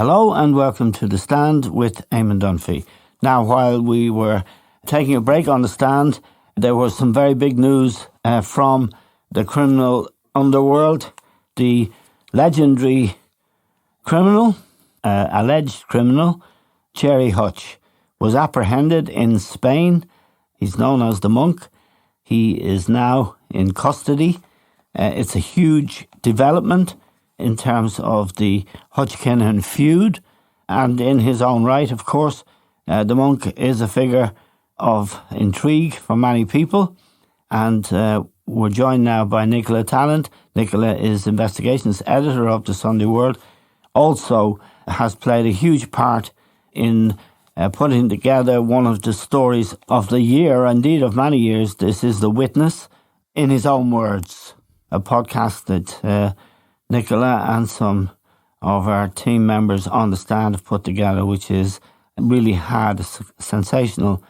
Hello and welcome to The Stand with Eamon Dunphy. Now, while we were taking a break on The Stand, there was some very big news from the criminal underworld. The legendary criminal, alleged criminal, Gerry Hutch, was apprehended in Spain. He's known as the Monk. He is now in custody. It's a huge development in terms of the Hutch-Kinahan feud, and in his own right, of course, the Monk is a figure of intrigue for many people, and we're joined now by Nicolla Tallant. Nicolla is investigations editor of the Sunday World, also has played a huge part in putting together one of the stories of the year, indeed of many years. This is The Witness, in his own words, a podcast that Nicolla and some of our team members on The Stand have put together, which is really had a sensational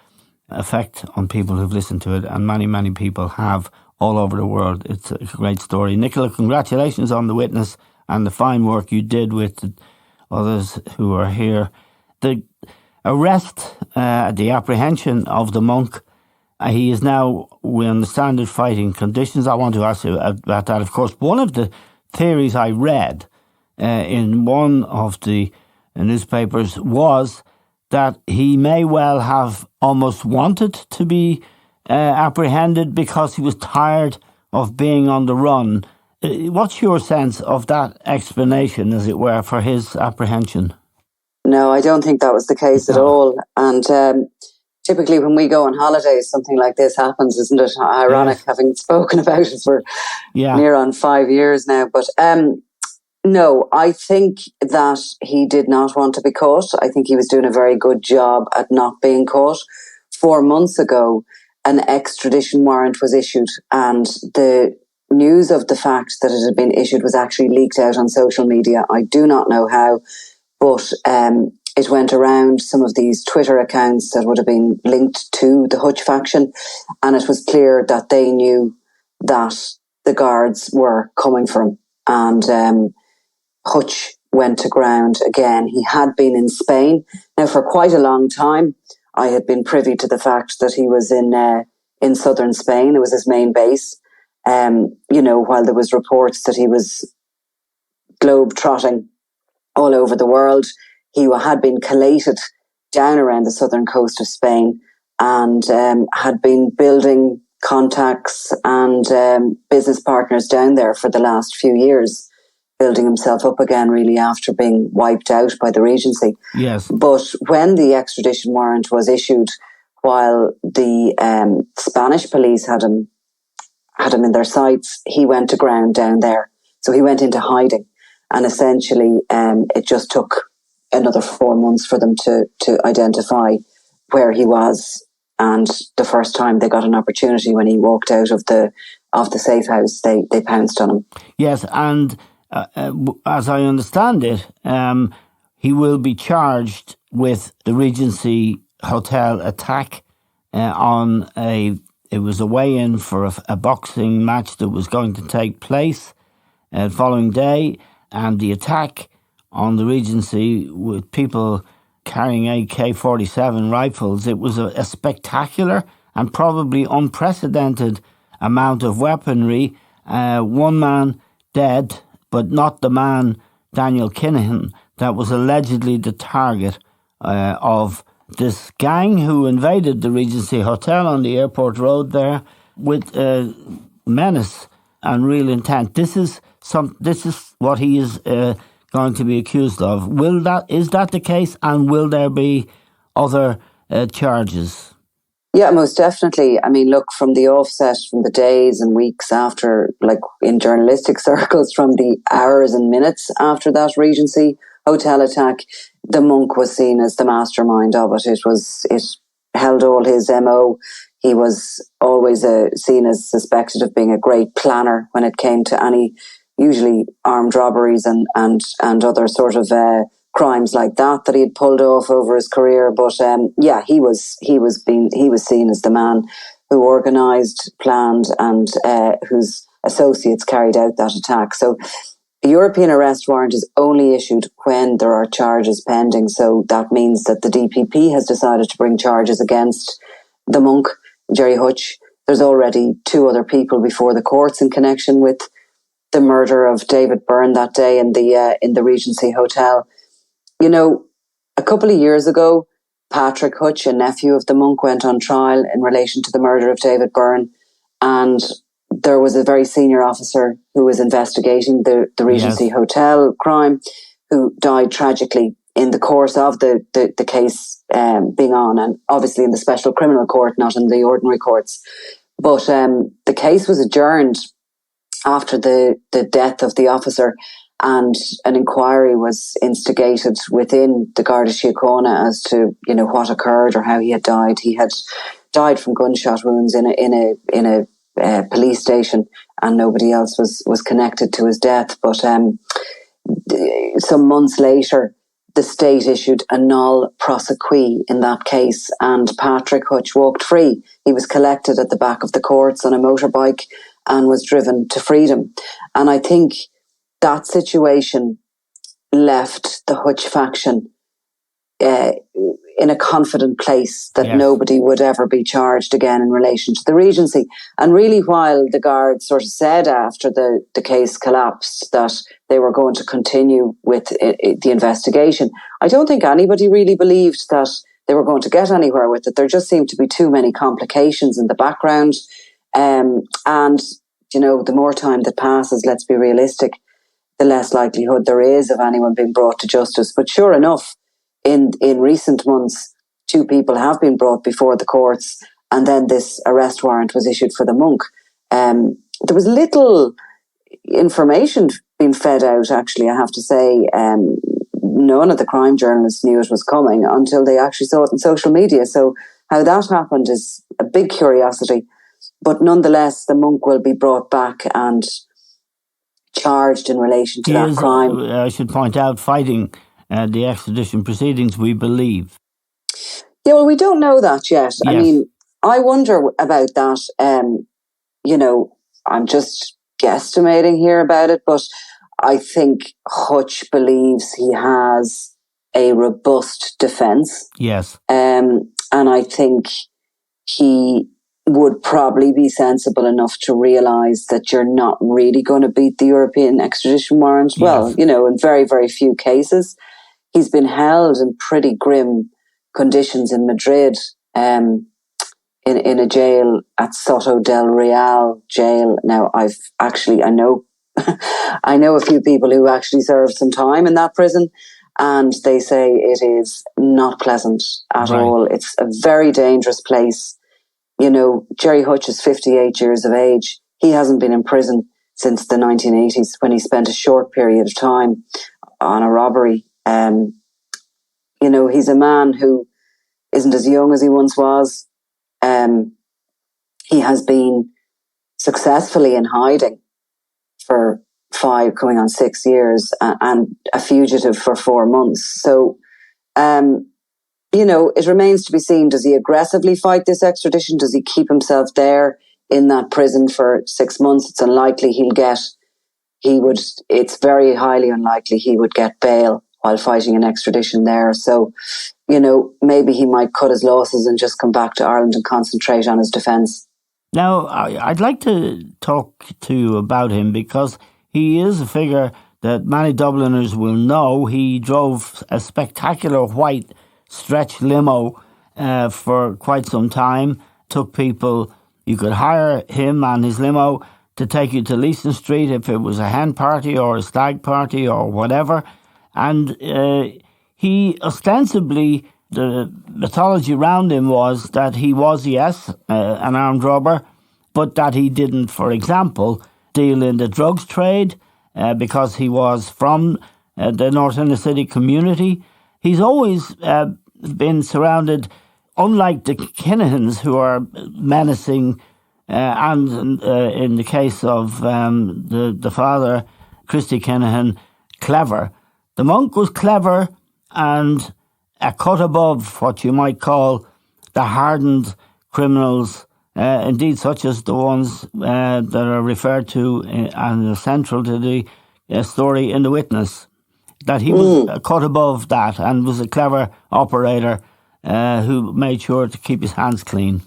effect on people who've listened to it, and many, many people have all over the world. It's a great story. Nicolla, congratulations on The Witness and the fine work you did with the others who are here. The arrest, the apprehension of the Monk, he is now, we understand it, fighting conditions. I want to ask you about that. Of course, one of the theories I read in one of the newspapers was that he may well have almost wanted to be apprehended because he was tired of being on the run. What's your sense of that explanation, as it were, for his apprehension? No, I don't think that was the case at all. And typically when we go on holidays, something like this happens, isn't it? Ironic, yes, having spoken about it for near on 5 years now. But no, I think that he did not want to be caught. I think he was doing a very good job at not being caught. 4 months ago, an extradition warrant was issued, and the news of the fact that it had been issued was actually leaked out on social media. I do not know how, but it went around some of these Twitter accounts that would have been linked to the Hutch faction, and it was clear that they knew that the guards were coming for him. And Hutch went to ground again. He had been in Spain now for quite a long time. I had been privy to the fact that he was in southern Spain. It was his main base. While there was reports that he was globe-trotting all over the world, he had been collated down around the southern coast of Spain and had been building contacts and business partners down there for the last few years, building himself up again really after being wiped out by the Regency. Yes. But when the extradition warrant was issued, while the Spanish police had him in their sights, he went to ground down there. So he went into hiding. And essentially, it just took another 4 months for them to identify where he was. And the first time they got an opportunity, when he walked out of the safe house, they pounced on him. Yes, and as I understand it, he will be charged with the Regency Hotel attack it was a weigh-in for a boxing match that was going to take place the following day, and the attack on the Regency with people carrying AK-47 rifles. It was a spectacular and probably unprecedented amount of weaponry. One man dead, but not the man, Daniel Kinahan, that was allegedly the target of this gang who invaded the Regency Hotel on the airport road there with menace and real intent. This is what he is going to be accused of. Is that the case, and will there be other charges? Yeah, most definitely. I mean, look, from the offset, from the days and weeks after, like in journalistic circles, from the hours and minutes after that Regency Hotel attack, the Monk was seen as the mastermind of it. It held all his MO. He was always seen as suspected of being a great planner when it came to any, usually armed robberies and other sort of crimes like that he had pulled off over his career. But he was seen as the man who organised, planned, and whose associates carried out that attack. So A European arrest warrant is only issued when there are charges pending. So that means that the DPP has decided to bring charges against the monk, Gerry Hutch. There's already 2 other people before the courts in connection with the murder of David Byrne that day in the Regency Hotel. You know, a couple of years ago, Patrick Hutch, a nephew of the monk, went on trial in relation to the murder of David Byrne, and there was a very senior officer who was investigating the Regency Hotel crime, who died tragically in the course of the case being on, and obviously in the special criminal court, not in the ordinary courts. But the case was adjourned after the death of the officer, and an inquiry was instigated within the Garda Síochána as to, you know, what occurred or how he had died. He had died from gunshot wounds in a police station, and nobody else was connected to his death. But some months later, the state issued a null prosequi in that case, and Patrick Hutch walked free. He was collected at the back of the courts on a motorbike and was driven to freedom. And I think that situation left the Hutch faction in a confident place that nobody would ever be charged again in relation to the Regency. And really, while the Guard sort of said after the case collapsed that they were going to continue with the investigation, I don't think anybody really believed that they were going to get anywhere with it. There just seemed to be too many complications in the background. And, you know, the more time that passes, let's be realistic, the less likelihood there is of anyone being brought to justice. But sure enough, in recent months, 2 people have been brought before the courts, and then this arrest warrant was issued for the monk. There was little information being fed out, actually, I have to say. None of the crime journalists knew it was coming until they actually saw it on social media. So how that happened is a big curiosity. But nonetheless, the monk will be brought back and charged in relation to that crime. I should point out, fighting the extradition proceedings, we believe. Yeah, well, we don't know that yet. Yes. I mean, I wonder about that. You know, I'm just guesstimating here about it, but I think Hutch believes he has a robust defence. Yes. And I think he would probably be sensible enough to realise that you're not really going to beat the European extradition warrant. Yes. Well, you know, in very, very few cases. He's been held in pretty grim conditions in Madrid, in a jail at Soto del Real jail. Now, I know I know a few people who actually served some time in that prison, and they say it is not pleasant at all. It's a very dangerous place. You know, Gerry Hutch is 58 years of age. He hasn't been in prison since the 1980s, when he spent a short period of time on a robbery. You know, he's a man who isn't as young as he once was. He has been successfully in hiding for 5, coming on 6 years, and a fugitive for 4 months. So, you know, it remains to be seen. Does he aggressively fight this extradition? Does he keep himself there in that prison for 6 months? It's unlikely it's very highly unlikely he would get bail while fighting an extradition there. So, you know, maybe he might cut his losses and just come back to Ireland and concentrate on his defence. Now, I'd like to talk to you about him, because he is a figure that many Dubliners will know. He drove a spectacular white stretch limo for quite some time. Took people, you could hire him and his limo to take you to Leeson Street if it was a hen party or a stag party or whatever. And he ostensibly, the mythology around him was that he was, yes, an armed robber, but that he didn't, for example, deal in the drugs trade because he was from the North Inner City community. He's always been surrounded, unlike the Kinahans, who are menacing, and in the case of the father, Christy Kinahan, clever. The monk was clever and a cut above what you might call the hardened criminals, indeed such as the ones that are referred to and are central to the story in The Witness, that he was cut above that and was a clever operator who made sure to keep his hands clean.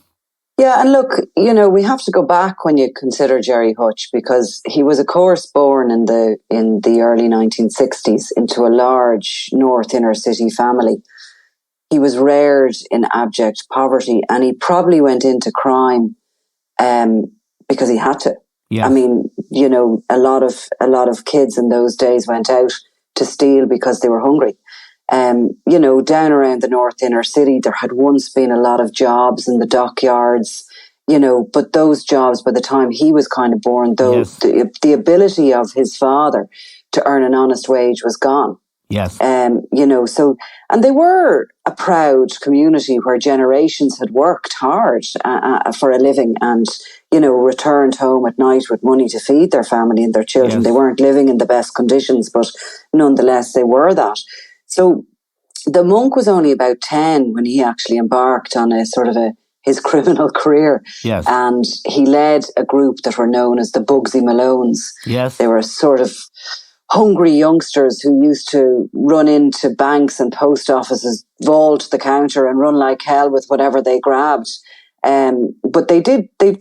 Yeah, and look, we have to go back when you consider Gerry Hutch, because he was, of course, born in the early 1960s into a large North inner city family. He was reared in abject poverty, and he probably went into crime because he had to. Yes. I mean, a lot of kids in those days went out to steal because they were hungry. Down around the North inner city, there had once been a lot of jobs in the dockyards, but those jobs, by the time he was kind of born, though, yes. the ability of his father to earn an honest wage was gone. Yes. So, and they were a proud community where generations had worked hard for a living and, returned home at night with money to feed their family and their children. Yes. They weren't living in the best conditions, but nonetheless, they were that. So the monk was only about 10 when he actually embarked on his criminal career. Yes. And he led a group that were known as the Bugsy Malones. Yes. They were sort of hungry youngsters who used to run into banks and post offices, vault the counter and run like hell with whatever they grabbed. But they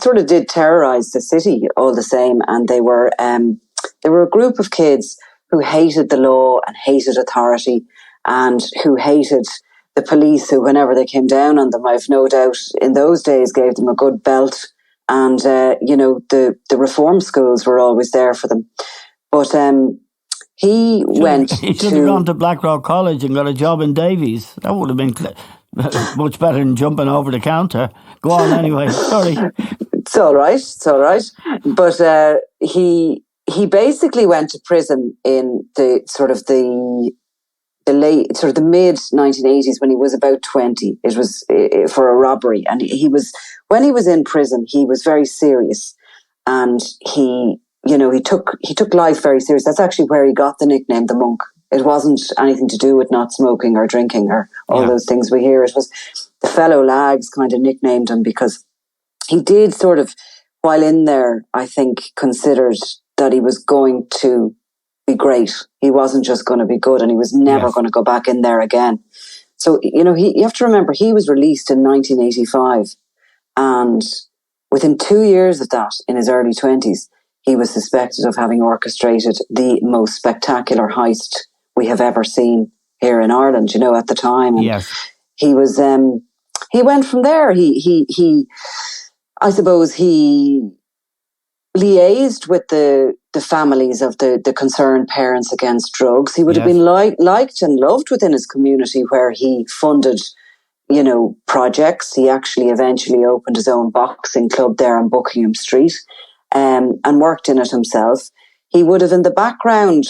sort of did terrorize the city all the same. And they were a group of kids who hated the law and hated authority and who hated the police, who, whenever they came down on them, I've no doubt in those days gave them a good belt. And, the reform schools were always there for them. But he should have gone to Blackrock College and got a job in Davies. That would have been much better than jumping over the counter. Go on anyway, sorry. It's all right. But he basically went to prison in the mid 1980s when he was about 20. It was for a robbery, and when he was in prison, he was very serious, and he took life very serious. That's actually where he got the nickname the Monk. It wasn't anything to do with not smoking or drinking or all those things we hear. It was the fellow lags kind of nicknamed him because he did sort of, while in there, I think, considered that he was going to be great. He wasn't just going to be good, and he was never going to go back in there again. So, you have to remember, he was released in 1985, and within 2 years of that, in his early 20s, he was suspected of having orchestrated the most spectacular heist we have ever seen here in Ireland, at the time. And he was, he went from there. I suppose he liaised with the families of the concerned parents against drugs. He would have been liked and loved within his community, where he funded, projects. He actually eventually opened his own boxing club there on Buckingham Street, and worked in it himself. He would have in the background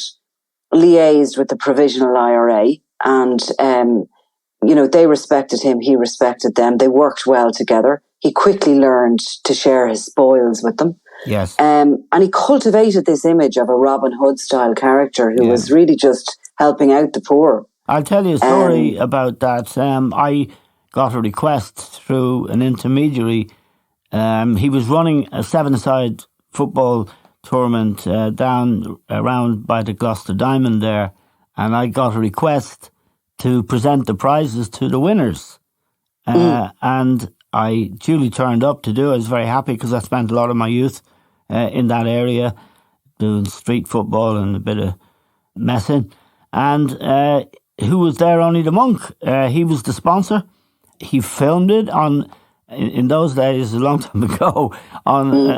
liaised with the Provisional IRA, and they respected him, he respected them. They worked well together. He quickly learned to share his spoils with them. Yes. And he cultivated this image of a Robin Hood style character who was really just helping out the poor. I'll tell you a story about that. I got a request through an intermediary. He was running a seven-a-side football tournament down around by the Gloucester Diamond there, and I got a request to present the prizes to the winners. And I duly turned up to do it. I was very happy because I spent a lot of my youth in that area doing street football and a bit of messing. And who was there? Only the Monk. He was the sponsor. He filmed it on, in those days, a long time ago, on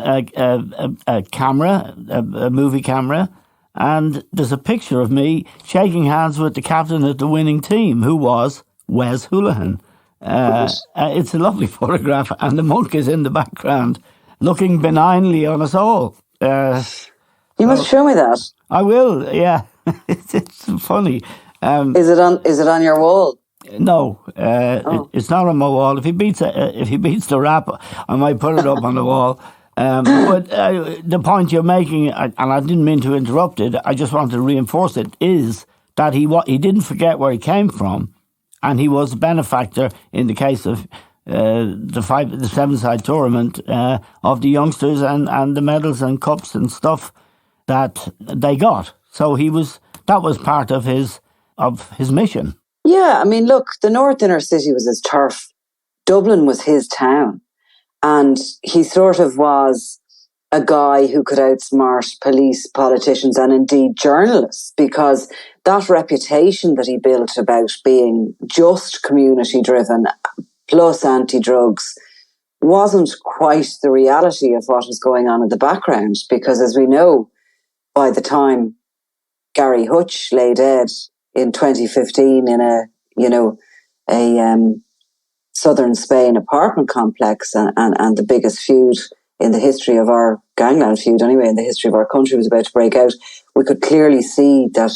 a camera, a movie camera. And there's a picture of me shaking hands with the captain of the winning team, who was Wes Houlihan. It's a lovely photograph, and the Monk is in the background, looking benignly on us all. You must show me that. I will. Yeah, it's funny. Is it on your wall? No, it's not on my wall. If he beats the rap, I might put it up on the wall. But the point you're making, and I didn't mean to interrupt it, I just wanted to reinforce it, is that he didn't forget where he came from, and he was a benefactor in the case of the seven-side tournament of the youngsters and the medals and cups and stuff that they got. So that was part of his mission. Yeah, I mean, look, the North Inner City was his turf. Dublin was his town. And he sort of was a guy who could outsmart police, politicians, and indeed journalists, because that reputation that he built about being just community-driven plus anti-drugs wasn't quite the reality of what was going on in the background, because as we know, by the time Gerry Hutch lay dead in 2015 in a southern Spain apartment complex, and the biggest feud in the history of our Gangland feud, anyway, in the history of our country, was about to break out, we could clearly see that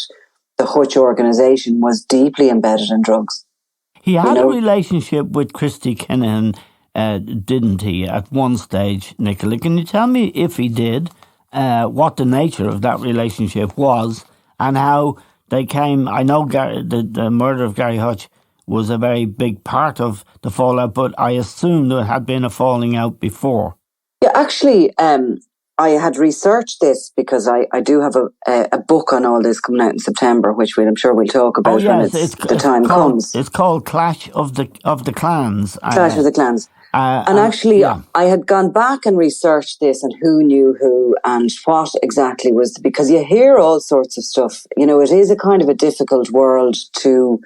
the Hutch organisation was deeply embedded in drugs. He had a relationship with Christy Kinahan, didn't he, at one stage, Nicolla? Can you tell me, if he did, what the nature of that relationship was and how they came? I know the murder of Gerry Hutch was a very big part of the fallout, but I assume there had been a falling out before. Yeah, actually, I had researched this because I do have a book on all this coming out in September, which I'm sure we'll talk about when the time comes. It's called Clash of the Clans. Clash of the Clans. I had gone back and researched this and who knew who and what exactly was, because you hear all sorts of stuff. It is a kind of a difficult world to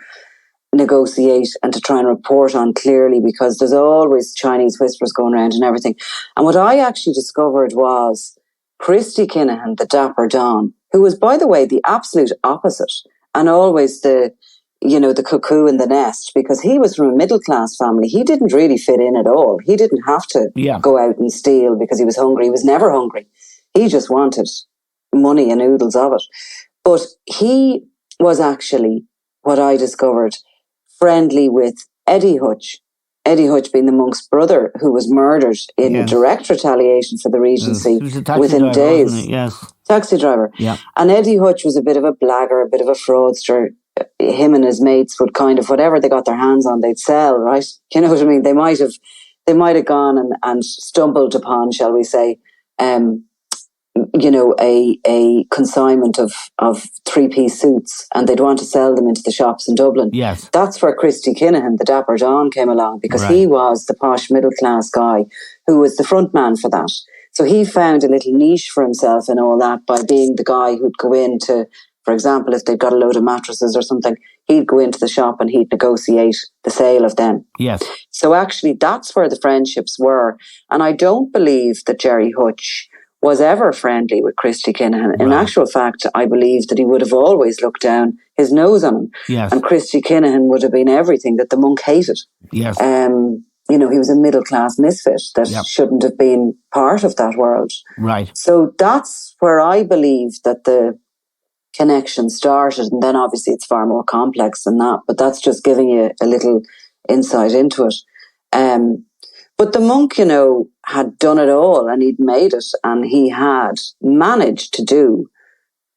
negotiate and to try and report on clearly, because there's always Chinese whispers going around and everything. And what I actually discovered was Christy Kinahan, the Dapper Don, who was, by the way, the absolute opposite and always the cuckoo in the nest, because he was from a middle-class family. He didn't really fit in at all. He didn't have to go out and steal because he was hungry. He was never hungry. He just wanted money and oodles of it. But he was actually, what I discovered, friendly with Eddie Hutch. Eddie Hutch being the monk's brother, who was murdered in direct retaliation for the Regency within days. Yes. Taxi driver. Yeah. And Eddie Hutch was a bit of a blagger, a bit of a fraudster. Him and his mates would kind of, whatever they got their hands on, they'd sell, right? You know what I mean? They might have gone and stumbled upon, shall we say, a consignment of three-piece suits, and they'd want to sell them into the shops in Dublin. Yes. That's where Christy Kinahan, the Dapper Don, came along, because he was the posh middle-class guy who was the front man for that. So he found a little niche for himself in all that by being the guy who'd go into, for example, if they'd got a load of mattresses or something, he'd go into the shop and he'd negotiate the sale of them. Yes. So actually that's where the friendships were. And I don't believe that Gerry Hutch was ever friendly with Christy Kinahan. In actual fact, I believe that he would have always looked down his nose on him. Yes. And Christy Kinahan would have been everything that the monk hated. Yes. He was a middle-class misfit that shouldn't have been part of that world. Right. So that's where I believe that the connection started. And then obviously it's far more complex than that, but that's just giving you a little insight into it. But the monk, had done it all and he'd made it, and he had managed to do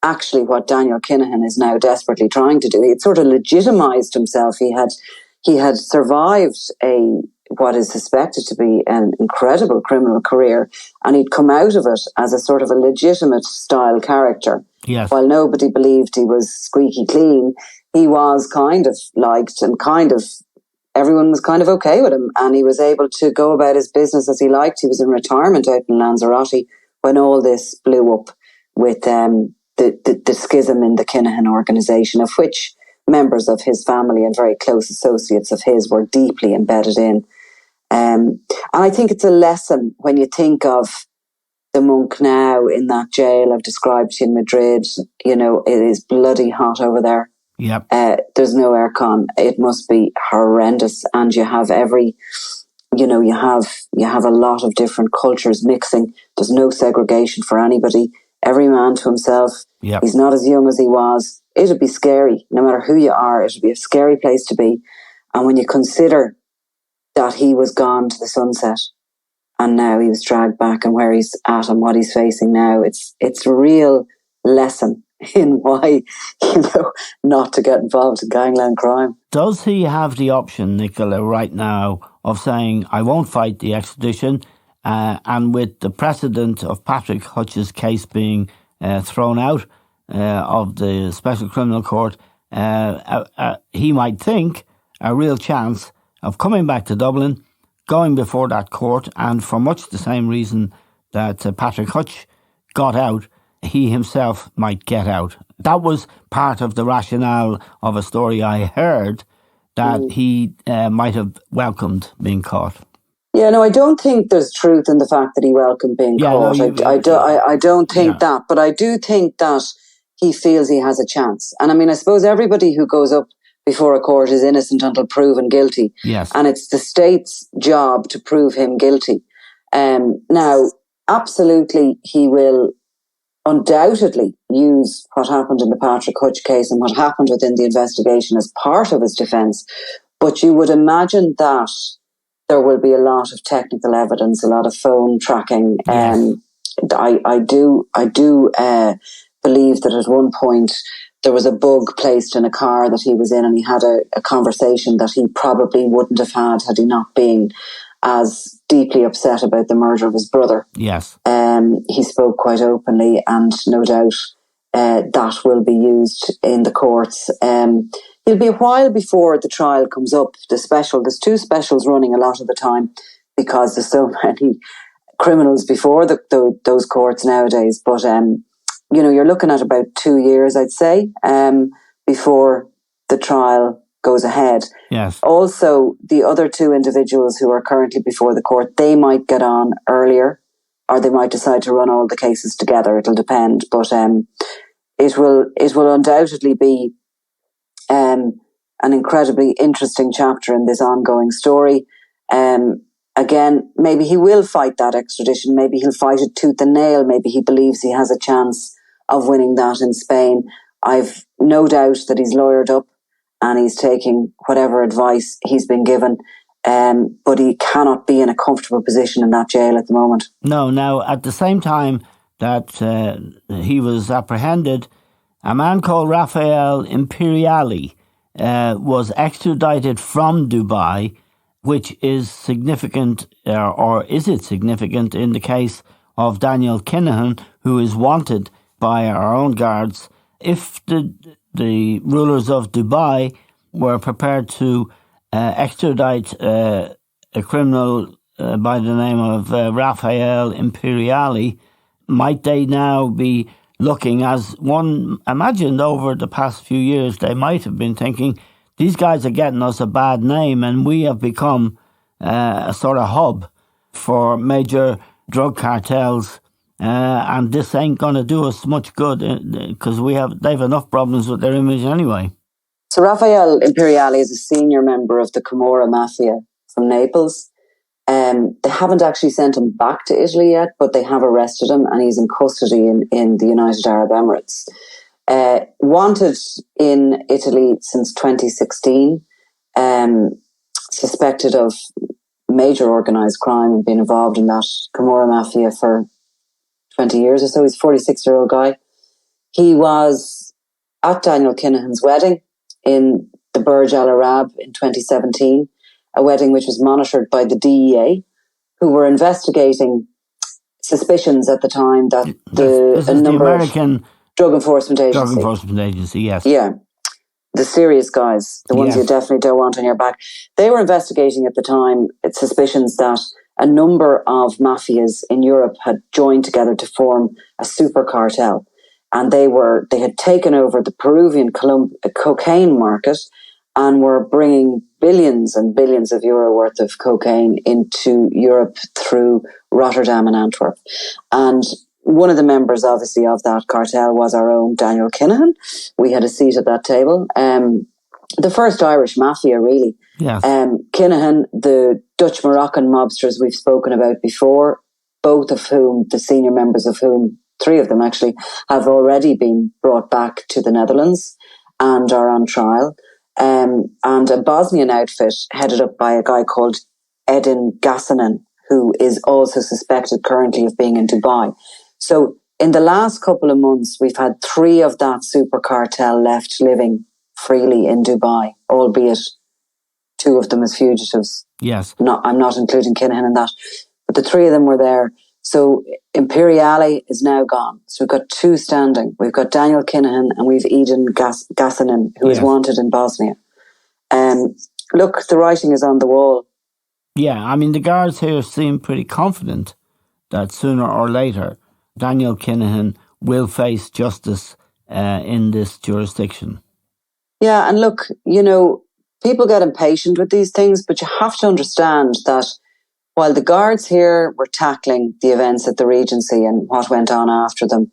actually what Daniel Kinahan is now desperately trying to do. He had sort of legitimized himself. He had survived what is suspected to be an incredible criminal career, and he'd come out of it as a sort of a legitimate style character. Yes. While nobody believed he was squeaky clean, he was kind of liked, and everyone was kind of okay with him, and he was able to go about his business as he liked. He was in retirement out in Lanzarote when all this blew up with the schism in the Kinahan organisation, of which members of his family and very close associates of his were deeply embedded in. And I think it's a lesson when you think of the monk now in that jail I've described to you in Madrid. It is bloody hot over there. Yep. There's no aircon. It must be horrendous, and you have you have a lot of different cultures mixing. There's no segregation for anybody. Every man to himself. Yep. He's not as young as he was. It'd be scary, no matter who you are. It'd be a scary place to be. And when you consider that he was gone to the sunset, and now he was dragged back, and where he's at and what he's facing now, it's a real lesson in why, not to get involved in gangland crime. Does he have the option, Nicolla, right now of saying, I won't fight the extradition, and with the precedent of Patrick Hutch's case being thrown out, of the Special Criminal Court, he might think a real chance of coming back to Dublin, going before that court, and for much the same reason that Patrick Hutch got out, he himself might get out. That was part of the rationale of a story I heard, that he might have welcomed being caught. Yeah, no, I don't think there's truth in the fact that he welcomed being caught. I don't think that, but I do think that he feels he has a chance. And I mean, I suppose everybody who goes up before a court is innocent until proven guilty. Yes. And it's the state's job to prove him guilty. Now, absolutely, he will undoubtedly use what happened in the Patrick Hutch case and what happened within the investigation as part of his defence. But you would imagine that there will be a lot of technical evidence, a lot of phone tracking. Yes. I do believe that at one point there was a bug placed in a car that he was in, and he had a conversation that he probably wouldn't have had he not been as deeply upset about the murder of his brother. Yes. He spoke quite openly, and no doubt that will be used in the courts. It'll be a while before the trial comes up. There's two specials running a lot of the time because there's so many criminals before those courts nowadays. But, you're looking at about 2 years, I'd say, before the trial goes ahead. Yes. Also, the other two individuals who are currently before the court, they might get on earlier, or they might decide to run all the cases together. It'll depend. But it will undoubtedly be an incredibly interesting chapter in this ongoing story. Again, maybe he will fight that extradition. Maybe he'll fight it tooth and nail. Maybe he believes he has a chance of winning that in Spain. I've no doubt that he's lawyered up and he's taking whatever advice he's been given. But he cannot be in a comfortable position in that jail at the moment. No. Now, at the same time that he was apprehended, a man called Rafael Imperiali was extradited from Dubai, which is significant, or is it significant in the case of Daniel Kinahan, who is wanted by our own guards. If the rulers of Dubai were prepared to extradite a criminal by the name of Rafael Imperiali, might they now be looking, as one imagined over the past few years, they might have been thinking, these guys are getting us a bad name and we have become a sort of hub for major drug cartels, and this ain't going to do us much good because they've enough problems with their image anyway. So Rafael Imperiali is a senior member of the Camorra Mafia from Naples. They haven't actually sent him back to Italy yet, but they have arrested him and he's in custody in the United Arab Emirates. Wanted in Italy since 2016, suspected of major organised crime and being involved in that Camorra Mafia for 20 years or so. He's a 46-year-old guy. He was at Daniel Kinahan's wedding in the Burj Al Arab in 2017, a wedding which was monitored by the DEA, who were investigating suspicions at the time that the American Drug Enforcement Agency. Drug Enforcement Agency, yes. Yeah. The serious guys, the ones you definitely don't want on your back. They were investigating at the time suspicions that a number of mafias in Europe had joined together to form a supercartel. And they had taken over the Peruvian cocaine market and were bringing billions and billions of euro worth of cocaine into Europe through Rotterdam and Antwerp. And one of the members, obviously, of that cartel was our own Daniel Kinahan. We had a seat at that table. The first Irish mafia, really. Yes. Kinahan, the Dutch Moroccan mobsters we've spoken about before, both of whom, the senior members of whom, 3 of them actually, have already been brought back to the Netherlands and are on trial. And a Bosnian outfit headed up by a guy called Edin Gasanen, who is also suspected currently of being in Dubai. So in the last couple of months, we've had 3 of that super cartel left living freely in Dubai, albeit 2 of them as fugitives. Yes. I'm not including Kinahan in that. But the 3 of them were there. So Imperiale is now gone. So we've got 2 standing. We've got Daniel Kinahan and we've Eden Gassanen, who is wanted in Bosnia. Look, the writing is on the wall. Yeah, I mean, the guards here seem pretty confident that sooner or later Daniel Kinahan will face justice in this jurisdiction. Yeah, and look, you know, people get impatient with these things, but you have to understand that while the guards here were tackling the events at the Regency and what went on after them,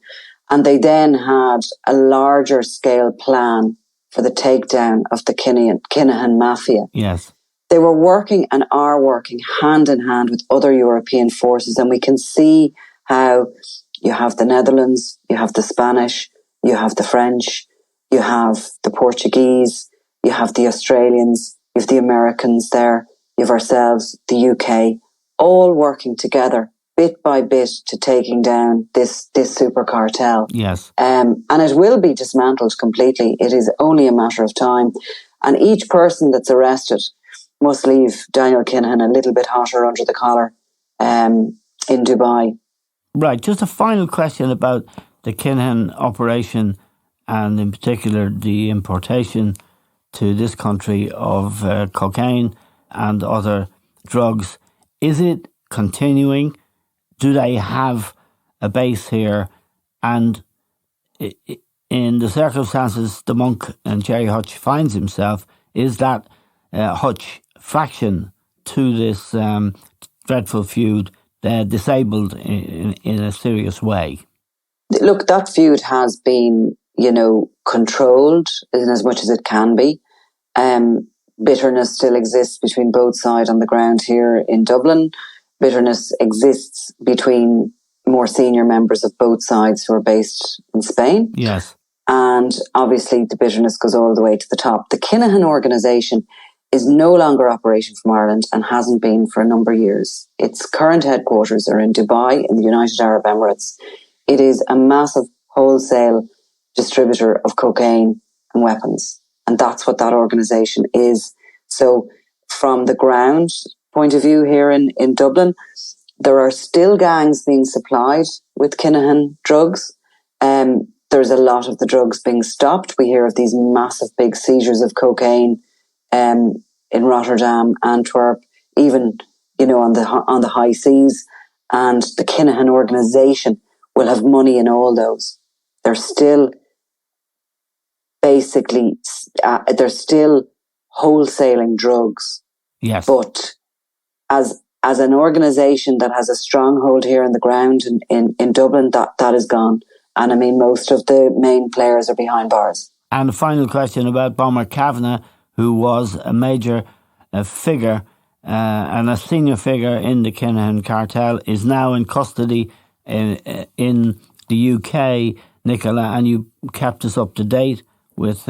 and they then had a larger scale plan for the takedown of the Kinahan mafia. Yes. They were working and are working hand in hand with other European forces, and we can see how you have the Netherlands, you have the Spanish, you have the French, you have the Portuguese, you have the Australians, you have the Americans there, you have ourselves, the UK, all working together bit by bit to taking down this super cartel. Yes. And it will be dismantled completely. It is only a matter of time. And each person that's arrested must leave Daniel Kinahan a little bit hotter under the collar in Dubai. Right. Just a final question about the Kinahan operation and in particular the importation to this country of cocaine and other drugs. Is it continuing? Do they have a base here? And in the circumstances the monk and Gerry Hutch finds himself, is that Hutch faction to this dreadful feud disabled in a serious way? Look, that feud has been, you know, controlled in as much as it can be. Bitterness still exists between both sides on the ground here in Dublin. Bitterness exists between more senior members of both sides who are based in Spain. Yes. And obviously the bitterness goes all the way to the top. The Kinahan organisation is no longer operating from Ireland and hasn't been for a number of years. Its current headquarters are in Dubai in the United Arab Emirates. It is a massive wholesale distributor of cocaine and weapons. And that's what that organisation is. So from the ground point of view here in Dublin, there are still gangs being supplied with Kinahan drugs. There's a lot of the drugs being stopped. We hear of these massive big seizures of cocaine in Rotterdam, Antwerp, even, you know, on the high seas. And the Kinahan organisation will have money in all those. They're still basically, they're still wholesaling drugs. Yes. But as an organisation that has a stronghold here on the ground in Dublin, that is gone. And I mean, most of the main players are behind bars. And a final question about Bomber Kavanagh, who was a major figure and a senior figure in the Kinahan cartel, is now in custody in the UK, Nicolla, and you kept us up to date with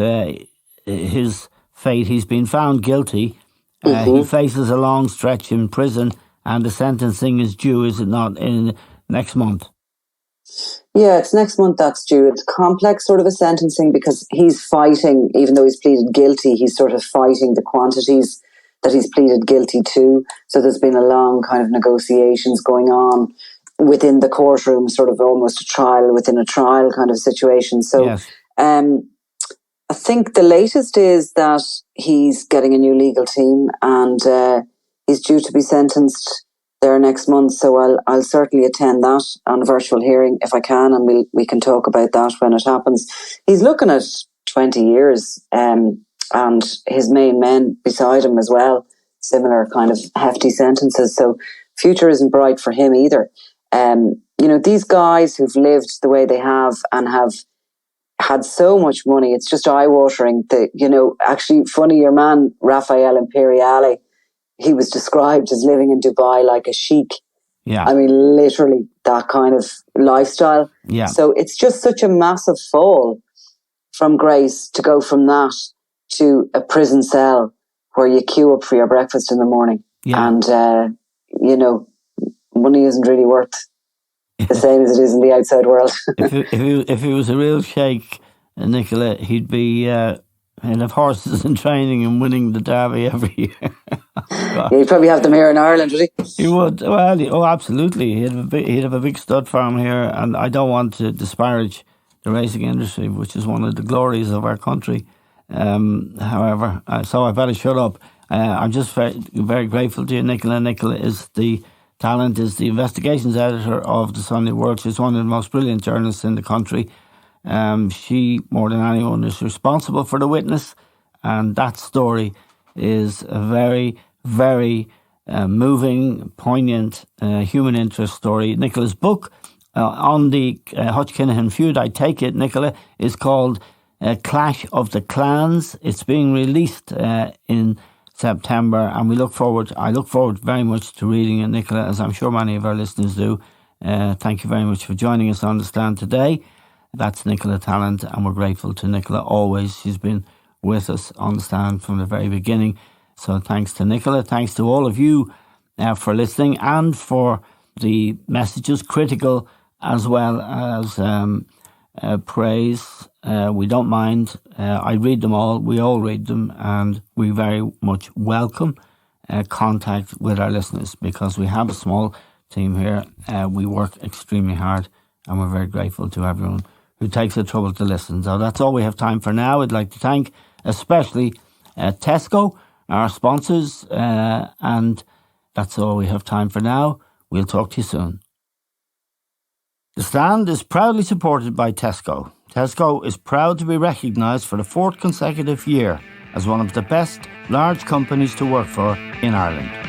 his fate. He's been found guilty. He faces a long stretch in prison, and the sentencing is due, is it not, in next month? Yeah, it's next month that's due. It's complex sort of a sentencing because he's fighting, even though he's pleaded guilty, he's sort of fighting the quantities that he's pleaded guilty to. So there's been a long kind of negotiations going on within the courtroom, sort of almost a trial within a trial kind of situation. So yes. I think the latest is that he's getting a new legal team and he's due to be sentenced there next month. So I'll certainly attend that on a virtual hearing if I can, and we can talk about that when it happens. He's looking at 20 years and his main men beside him as well, similar kind of hefty sentences. So future isn't bright for him either. You know, these guys who've lived the way they have and have had so much money, it's just eye-watering. You know, actually funny, your man Raphael Imperiale, he was described as living in Dubai like a sheik. Yeah. I mean, literally that kind of lifestyle. Yeah. So it's just such a massive fall from grace to go from that to a prison cell where you queue up for your breakfast in the morning. Yeah. And, you know, money isn't really worth the same as it is in the outside world. if he was a real sheikh, Nicolla, he'd have horses in training and winning the derby every year. He'd probably have them here in Ireland, would he? He would. Well, absolutely. He'd have a big stud farm here, and I don't want to disparage the racing industry, which is one of the glories of our country. However, so I better shut up. I'm just very, very grateful to you, Nicolla. Nicolla is Tallant is the investigations editor of the Sunday World. She's one of the most brilliant journalists in the country. She, more than anyone, is responsible for The Witness, and that story is a very, very moving, poignant, human interest story. Nicola's book on the Hutch Kinahan feud, I take it, Nicolla, is called Clash of the Clans. It's being released in September, and I look forward very much to reading it, Nicolla, as I'm sure many of our listeners do. Thank you very much for joining us on the stand today. That's Nicolla Tallant, and we're grateful to Nicolla always. She's been with us on the stand from the very beginning. So thanks to Nicolla. Thanks to all of you for listening and for the messages, critical as well as praise. We don't mind. I read them all. We all read them, and we very much welcome contact with our listeners, because we have a small team here. We work extremely hard, and we're very grateful to everyone who takes the trouble to listen. So that's all we have time for now. I'd like to thank especially Tesco, our sponsors, and that's all we have time for now. We'll talk to you soon. The Stand is proudly supported by Tesco. Tesco is proud to be recognised for the 4th consecutive year as one of the best large companies to work for in Ireland.